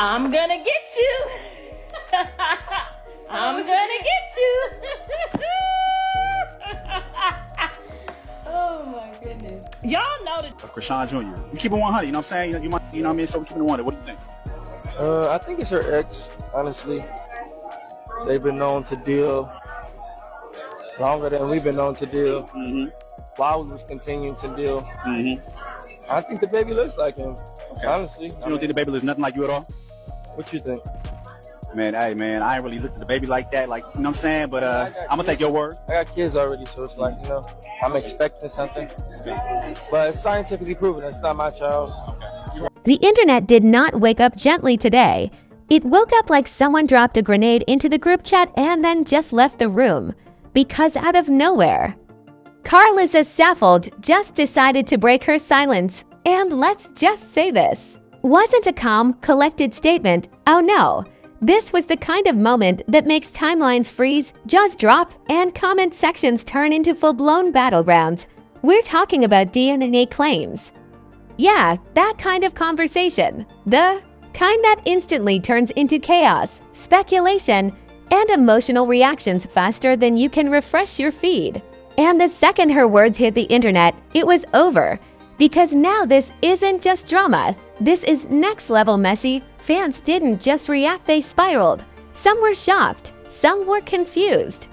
I'm gonna get you. I'm gonna get you. Oh my goodness. Y'all know that. Krishan Jr. You keep it 100, you know what I'm saying? You know what I mean? So we keep it 100. What do you think? I think it's her ex, honestly. They've been known to deal longer than we've been known to deal. While we was continuing to deal. I think the baby looks like him, honestly. You don't think the baby looks nothing like you at all? What you think? Man, hey, man, I ain't really looked at the baby like that, like, you know what I'm saying? But I'm going to take your word. I got kids already, so it's like, you know, I'm expecting something. But it's scientifically proven. It's not my child. The internet did not wake up gently today. It woke up like someone dropped a grenade into the group chat and then just left the room. Because out of nowhere, Karlissa Saffold just decided to break her silence. And let's just say this wasn't a calm, collected statement. Oh no. This was the kind of moment that makes timelines freeze, jaws drop, and comment sections turn into full-blown battlegrounds. We're talking about DNA claims. Yeah, that kind of conversation. The kind that instantly turns into chaos, speculation, and emotional reactions faster than you can refresh your feed. And the second her words hit the internet, it was over. Because now this isn't just drama. This is next-level messy. Fans didn't just react, they spiraled. Some were shocked, some were confused,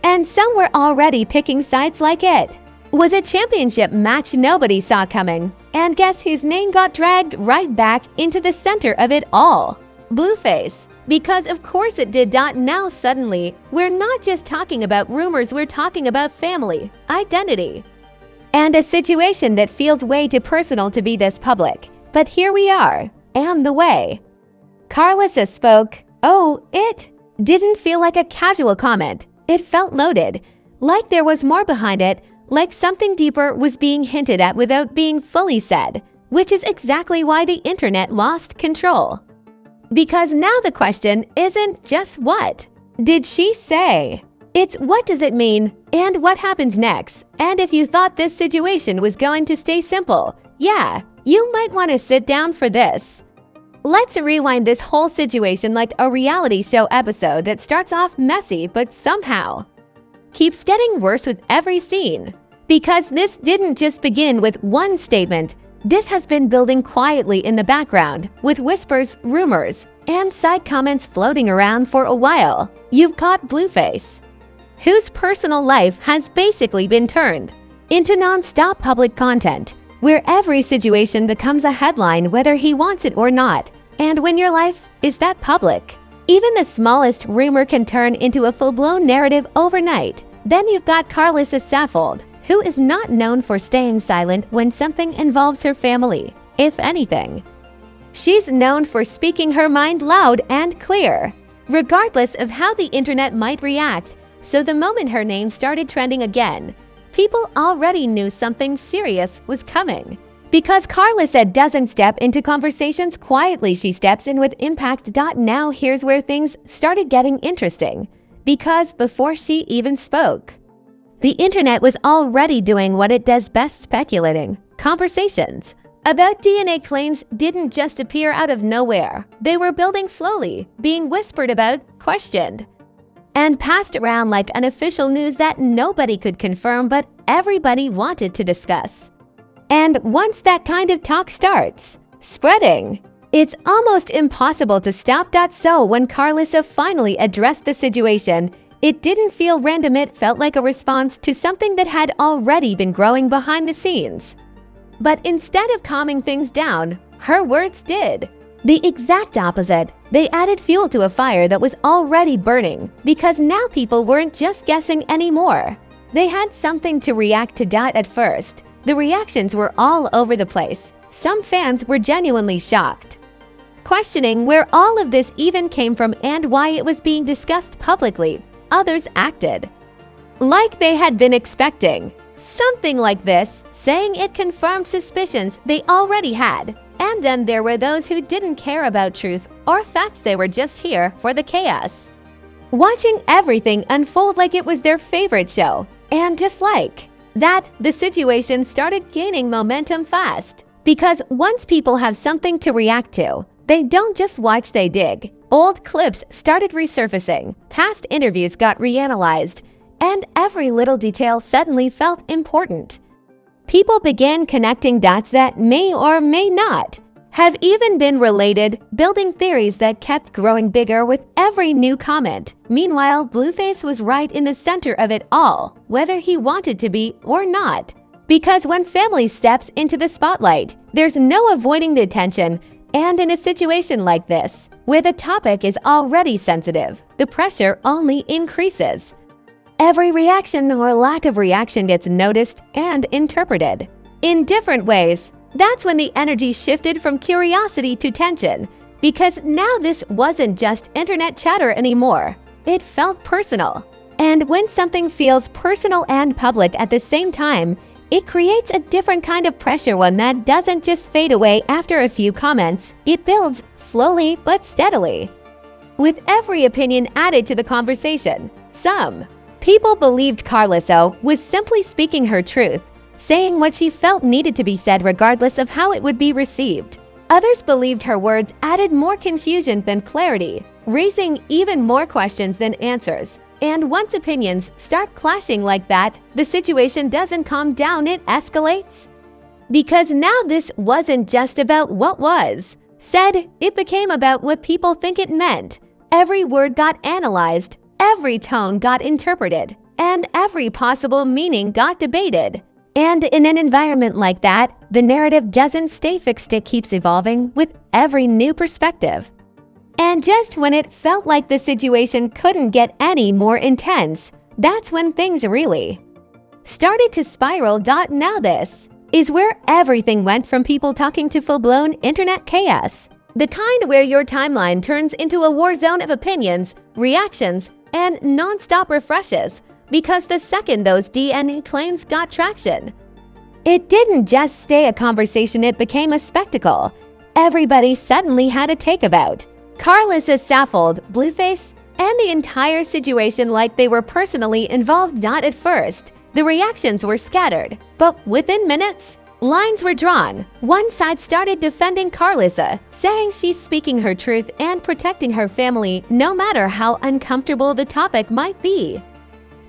and some were already picking sides like it was a championship match nobody saw coming. And guess whose name got dragged right back into the center of it all? Blueface. Because of course it did. Now suddenly, we're not just talking about rumors, we're talking about family, identity, and a situation that feels way too personal to be this public. But here we are. And the way Karlissa spoke, it didn't feel like a casual comment. It felt loaded, like there was more behind it, like something deeper was being hinted at without being fully said, which is exactly why the internet lost control. Because now the question isn't just what did she say? It's what does it mean and what happens next? And if you thought this situation was going to stay simple, yeah, you might want to sit down for this. Let's rewind this whole situation like a reality show episode that starts off messy but somehow keeps getting worse with every scene. Because this didn't just begin with one statement. This has been building quietly in the background with whispers, rumors, and side comments floating around for a while. You've got Blueface, whose personal life has basically been turned into non-stop public content, where every situation becomes a headline whether he wants it or not. And when your life is that public, even the smallest rumor can turn into a full-blown narrative overnight. Then you've got Karlissa Saffold, who is not known for staying silent when something involves her family. If anything, she's known for speaking her mind loud and clear, regardless of how the internet might react. So the moment her name started trending again, people already knew something serious was coming. Because Karlissa doesn't step into conversations quietly, she steps in with impact. Now here's where things started getting interesting. Because before she even spoke, the internet was already doing what it does best, speculating. Conversations about DNA claims didn't just appear out of nowhere. They were building slowly, being whispered about, questioned, and passed around like unofficial news that nobody could confirm but everybody wanted to discuss. And once that kind of talk starts spreading, it's almost impossible to stop. So when Karlissa finally addressed the situation, it didn't feel random, it felt like a response to something that had already been growing behind the scenes. But instead of calming things down, her words did the exact opposite. They added fuel to a fire that was already burning, because now people weren't just guessing anymore. They had something to react to. At first, the reactions were all over the place. Some fans were genuinely shocked, questioning where all of this even came from and why it was being discussed publicly. Others acted like they had been expecting something like this, saying it confirmed suspicions they already had. And then there were those who didn't care about truth or facts. They were just here for the chaos, watching everything unfold like it was their favorite show. And just like that, the situation started gaining momentum fast. Because once people have something to react to, They don't just watch, they dig. Old clips started resurfacing, past interviews got reanalyzed, and every little detail suddenly felt important. People began connecting dots that may or may not have even been related, building theories that kept growing bigger with every new comment. Meanwhile, Blueface was right in the center of it all, whether he wanted to be or not. Because when family steps into the spotlight, there's no avoiding the attention, and in a situation like this, where the topic is already sensitive, the pressure only increases. Every reaction or lack of reaction gets noticed and interpreted in different ways. That's when the energy shifted from curiosity to tension, because now this wasn't just internet chatter anymore. It felt personal. And when something feels personal and public at the same time, it creates a different kind of pressure, one that doesn't just fade away after a few comments. It builds slowly but steadily. With every opinion added to the conversation, some people believed Karlissa was simply speaking her truth, saying what she felt needed to be said regardless of how it would be received. Others believed her words added more confusion than clarity, raising even more questions than answers. And once opinions start clashing like that, the situation doesn't calm down, it escalates. Because now this wasn't just about what was said, it became about what people think it meant. Every word got analyzed, every tone got interpreted, and every possible meaning got debated. And in an environment like that, the narrative doesn't stay fixed, it keeps evolving with every new perspective. And just when it felt like the situation couldn't get any more intense, that's when things really started to spiral. Now this is where everything went from people talking to full-blown internet chaos. The kind where your timeline turns into a war zone of opinions, reactions, and non-stop refreshes. Because the second those DNA claims got traction, it didn't just stay a conversation, it became a spectacle. Everybody suddenly had a take about Karlissa Saffold, Blueface, and the entire situation like they were personally involved. Not at first. The reactions were scattered, but within minutes, lines were drawn. One side started defending Karlissa, saying she's speaking her truth and protecting her family no matter how uncomfortable the topic might be.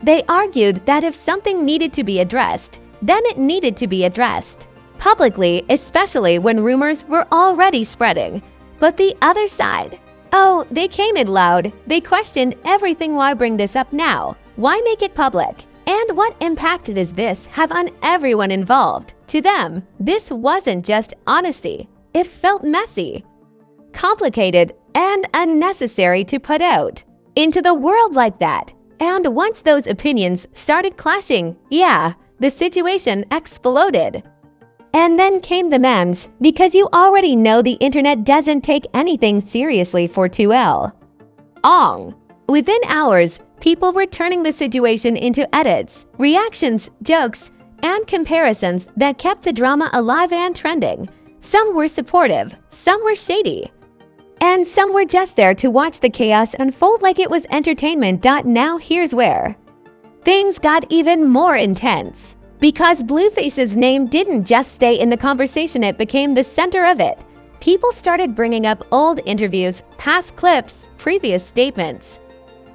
They argued that if something needed to be addressed, then it needed to be addressed publicly, especially when rumors were already spreading. But the other side, oh, they came in loud. They questioned everything. Why bring this up now? Why make it public? And what impact does this have on everyone involved? To them, this wasn't just honesty. It felt messy, complicated, and unnecessary to put out into the world like that. And once those opinions started clashing, yeah, the situation exploded. And then came the memes, because you already know the internet doesn't take anything seriously for 2L. Within hours, people were turning the situation into edits, reactions, jokes, and comparisons that kept the drama alive and trending. Some were supportive, some were shady, and some were just there to watch the chaos unfold like it was entertainment. Now here's where things got even more intense. Because Blueface's name didn't just stay in the conversation, it became the center of it. People started bringing up old interviews, past clips, previous statements,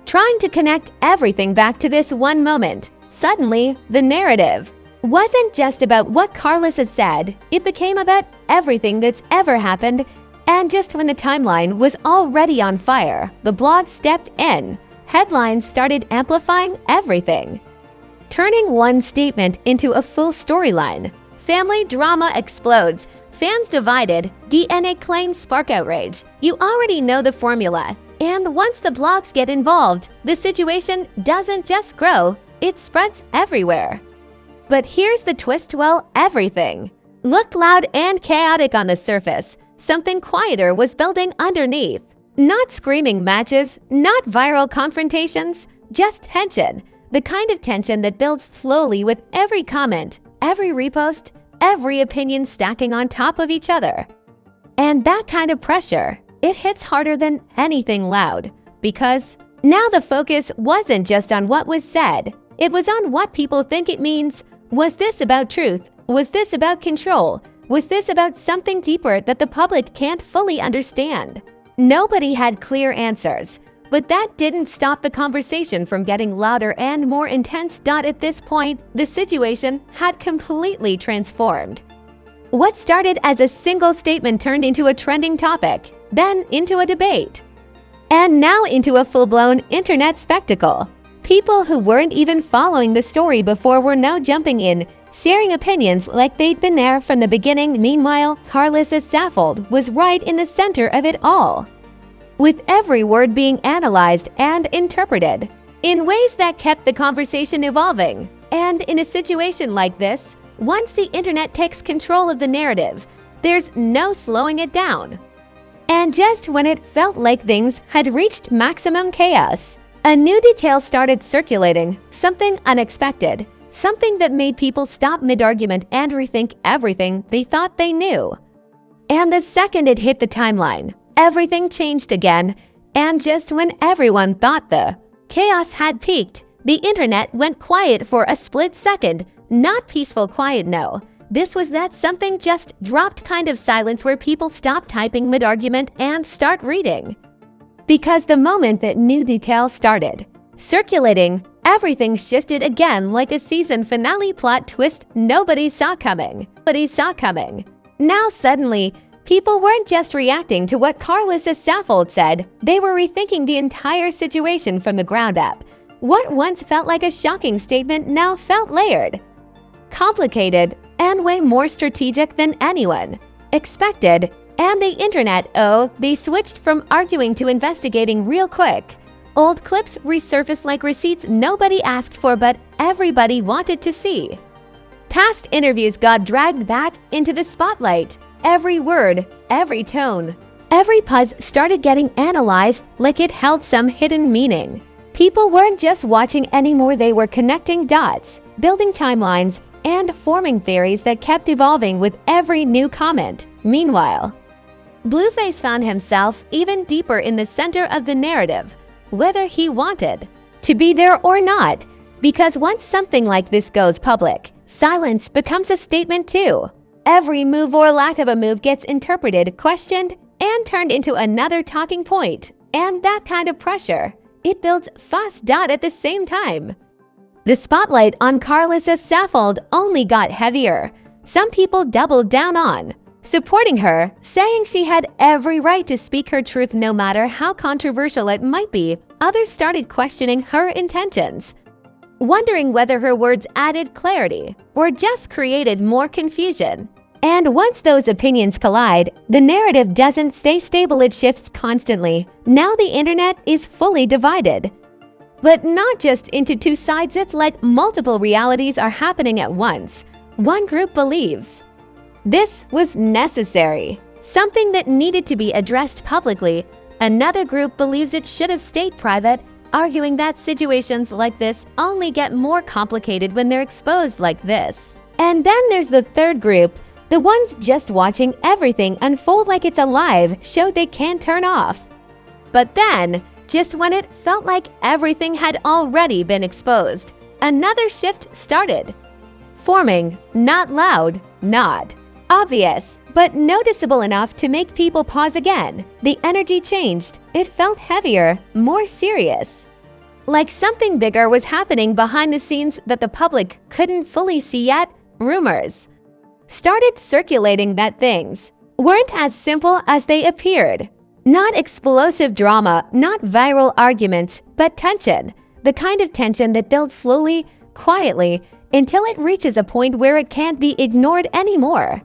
trying to connect everything back to this one moment. Suddenly, the narrative wasn't just about what Karlissa said, it became about everything that's ever happened. And just when the timeline was already on fire, the blog stepped in. Headlines started amplifying everything, turning one statement into a full storyline. Family drama explodes, fans divided, DNA claims spark outrage. You already know the formula. And once the blogs get involved, the situation doesn't just grow, it spreads everywhere. But here's the twist: well, everything looked loud and chaotic on the surface, something quieter was building underneath. Not screaming matches, not viral confrontations, just tension. The kind of tension that builds slowly with every comment, every repost, every opinion stacking on top of each other. And that kind of pressure, it hits harder than anything loud, because now the focus wasn't just on what was said, it was on what people think it means. Was this about truth? Was this about control? Was this about something deeper that the public can't fully understand? Nobody had clear answers, but that didn't stop the conversation from getting louder and more intense. At this point, the situation had completely transformed. What started as a single statement turned into a trending topic, then into a debate, and now into a full-blown internet spectacle. People who weren't even following the story before were now jumping in, sharing opinions like they'd been there from the beginning. Meanwhile, Karlissa Saffold was right in the center of it all, with every word being analyzed and interpreted in ways that kept the conversation evolving. And in a situation like this, once the internet takes control of the narrative, there's no slowing it down. And just when it felt like things had reached maximum chaos, a new detail started circulating, something unexpected, something that made people stop mid-argument and rethink everything they thought they knew. And the second it hit the timeline, everything changed again, and just when everyone thought the chaos had peaked, the internet went quiet for a split second. Not peaceful quiet, no. This was that something just dropped kind of silence where people stop typing mid-argument and start reading. Because the moment that new details started circulating, everything shifted again like a season finale plot twist nobody saw coming. Now suddenly, people weren't just reacting to what Karlissa Saffold said, they were rethinking the entire situation from the ground up. What once felt like a shocking statement now felt layered, complicated, and way more strategic than anyone expected. And the internet, they switched from arguing to investigating real quick. Old clips resurfaced like receipts nobody asked for but everybody wanted to see. Past interviews got dragged back into the spotlight. Every word, every tone, every pause started getting analyzed like it held some hidden meaning. People weren't just watching anymore, they were connecting dots, building timelines, and forming theories that kept evolving with every new comment. Meanwhile, Blueface found himself even deeper in the center of the narrative, whether he wanted to be there or not, because once something like this goes public, silence becomes a statement too. Every move or lack of a move gets interpreted, questioned, and turned into another talking point. And that kind of pressure, it builds fast. At the same time, the spotlight on Karlissa Saffold only got heavier. Some people doubled down on supporting her, saying she had every right to speak her truth no matter how controversial it might be. Others started questioning her intentions, wondering whether her words added clarity or just created more confusion. And once those opinions collide, the narrative doesn't stay stable, it shifts constantly. Now the internet is fully divided. But not just into two sides, it's like multiple realities are happening at once. One group believes this was necessary, something that needed to be addressed publicly. Another group believes it should have stayed private, arguing that situations like this only get more complicated when they're exposed like this. And then there's the third group, the ones just watching everything unfold like it's a live show they can't turn off. But then, just when it felt like everything had already been exposed, another shift started, forming, not loud, not obvious, but noticeable enough to make people pause again. The energy changed. It felt heavier, more serious. Like something bigger was happening behind the scenes that the public couldn't fully see yet. Rumors started circulating that things weren't as simple as they appeared. Not explosive drama, not viral arguments, but tension. The kind of tension that builds slowly, quietly, until it reaches a point where it can't be ignored anymore.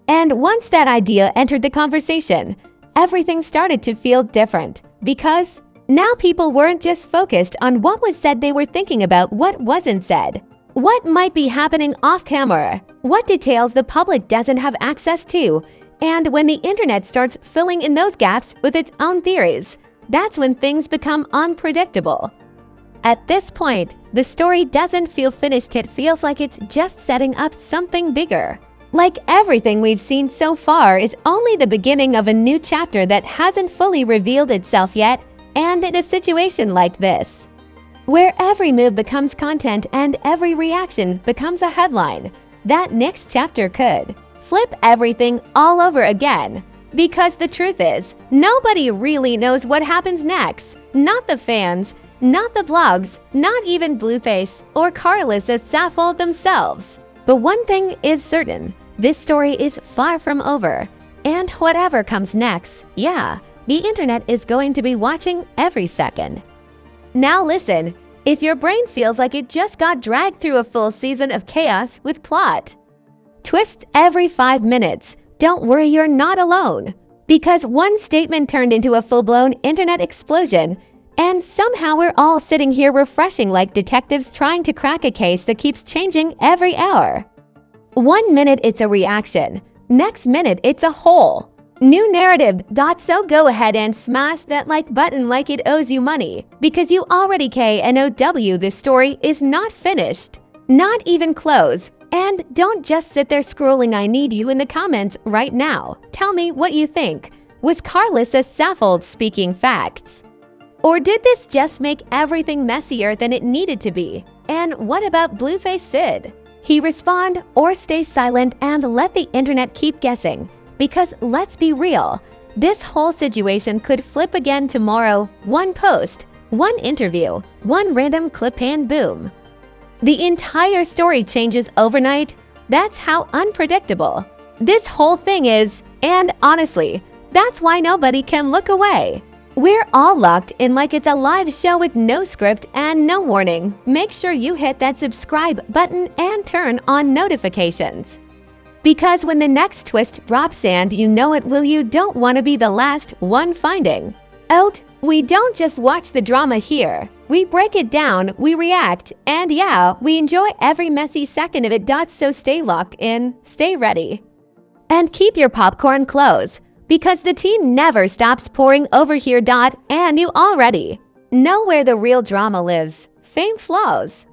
And once that idea entered the conversation, everything started to feel different, because now people weren't just focused on what was said, they were thinking about what wasn't said. What might be happening off camera? What details the public doesn't have access to? And when the internet starts filling in those gaps with its own theories, that's when things become unpredictable. At this point, the story doesn't feel finished, it feels like it's just setting up something bigger. Like everything we've seen so far is only the beginning of a new chapter that hasn't fully revealed itself yet. And in a situation like this, where every move becomes content and every reaction becomes a headline, that next chapter could flip everything all over again. Because the truth is, nobody really knows what happens next. Not the fans, not the blogs, not even Blueface or Karlissa Saffold themselves. But one thing is certain, this story is far from over. And whatever comes next, yeah, the internet is going to be watching every second. Now listen, if your brain feels like it just got dragged through a full season of chaos with plot, twists every 5 minutes, don't worry, you're not alone. Because one statement turned into a full-blown internet explosion, and somehow we're all sitting here refreshing like detectives trying to crack a case that keeps changing every hour. 1 minute it's a reaction, next minute it's a whole new narrative. So go ahead and smash that like button like it owes you money, because you already know this story is not finished, not even close. And don't just sit there scrolling. I need you in the comments right now. Tell me what you think. Was Karlissa Saffold speaking facts? Or did this just make everything messier than it needed to be? And what about Blueface Sid? He respond or stay silent and let the internet keep guessing? Because let's be real, this whole situation could flip again tomorrow. One post, one interview, one random clip and boom. The entire story changes overnight. That's how unpredictable this whole thing is, and honestly, that's why nobody can look away. We're all locked in like it's a live show with no script and no warning. Make sure you hit that subscribe button and turn on notifications. Because when the next twist drops and you know it will, you don't want to be the last one finding out. We don't just watch the drama here. We break it down, we react, and yeah, we enjoy every messy second of it. So stay locked in, stay ready, and keep your popcorn close, because the tea never stops pouring over here. And you already know where the real drama lives. Fame flows.